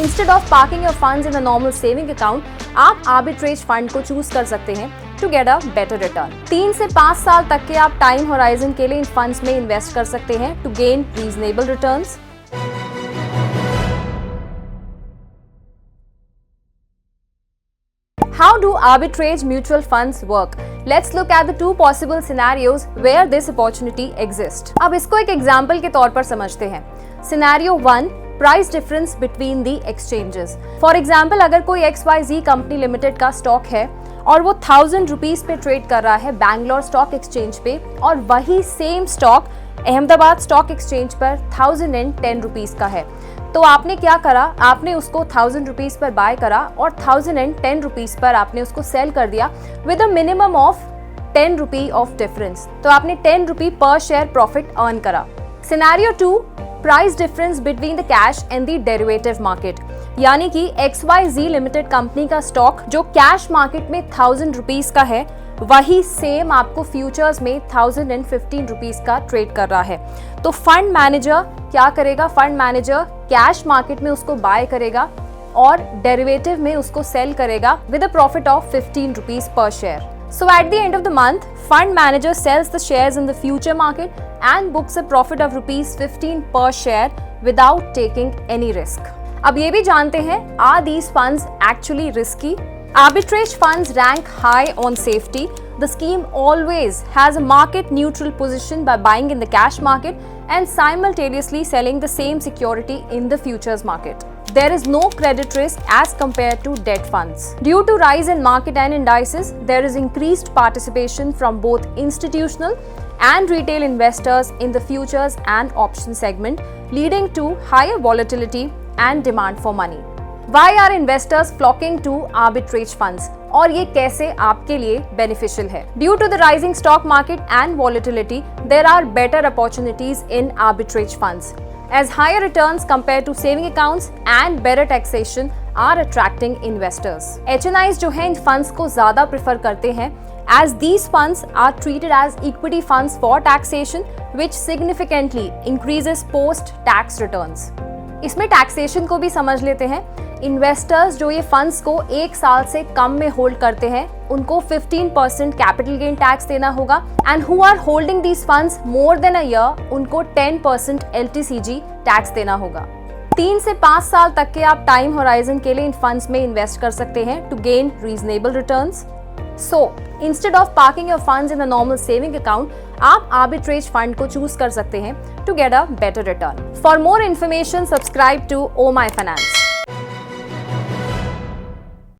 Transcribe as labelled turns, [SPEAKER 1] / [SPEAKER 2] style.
[SPEAKER 1] Instead of parking your funds in a normal saving account, आप arbitrage fund को choose कर सकते हैं to get a better return. 3 से 5 साल तक के आप टाइम होराइजन के लिए इन फंड्स में इन्वेस्ट कर सकते हैं to gain reasonable returns. How do arbitrage mutual funds work? Let's look at the two possible scenarios where this opportunity exists. अब इसको एक एग्जाम्पल के तौर पर समझते हैं। Scenario 1, price difference between the exchanges. For example, अगर कोई XYZ कंपनी लिमिटेड का स्टॉक है और वो 1000 रुपीज पे ट्रेड कर रहा है बैंगलोर स्टॉक एक्सचेंज पे, और वही same stock Ahmedabad stock exchange पर 1010 रुपीज का है, तो आपने क्या करा, आपने उसको 1000 रुपीज पर बाय करा और 1010 रुपीज पर आपने उसको सेल कर दिया with a minimum of 10 rupee of difference, तो आपने 10 रुपी पर शेयर प्रॉफिट अर्न करा। Scenario 2, price difference between the cash and the derivative market, यानी कि XYZ लिमिटेड कंपनी का स्टॉक जो कैश मार्केट में 1000 रुपीज का है, वही सेम आपको फ्यूचर्स में 1015 रुपीज का ट्रेड कर रहा है। तो फंड मैनेजर क्या करेगा, फंड मैनेजर कैश मार्केट में उसको बाय करेगा और डेरिवेटिव में उसको सेल करेगा with a profit of 15 rupees per share. So at the end of the month, fund manager sells the shares in the future market and books a profit of ₹15 per share without taking any risk. अब ये भी जानते हैं, are these funds actually risky? Arbitrage funds rank high on safety. The scheme always has a market neutral position by buying in the cash market and simultaneously selling the same security in the futures market. There is no credit risk as compared to debt funds. Due to rise in market and indices, there is increased participation from both institutional and retail investors in the futures and option segment, leading to higher volatility and demand for money. Why are investors flocking to arbitrage funds? और ये कैसे आपके लिए beneficial है? Due to the rising stock market and volatility, there are better opportunities in arbitrage funds, as higher returns compared to saving accounts and better taxation are attracting investors. HNIs जो हैं इन funds को ज़्यादा prefer करते हैं, as these funds are treated as equity funds for taxation, which significantly increases post-tax returns. इसमें taxation को भी समझ लेते हैं। इन्वेस्टर्स जो ये फंड्स को 1 साल से कम में होल्ड करते हैं, उनको 15% कैपिटल गेन टैक्स देना होगा, and who are holding these funds more than a year, उनको 10% LTCG टैक्स देना होगा। 3 से 5 साल तक के आप टाइम होराइजन के लिए इन फंड्स में इन्वेस्ट कर सकते हैं to gain reasonable returns. So instead of parking your funds in a normal saving account, आप आर्बिट्रेज फंड को चूज कर सकते हैं to get a better return. For more information, subscribe to O My finance.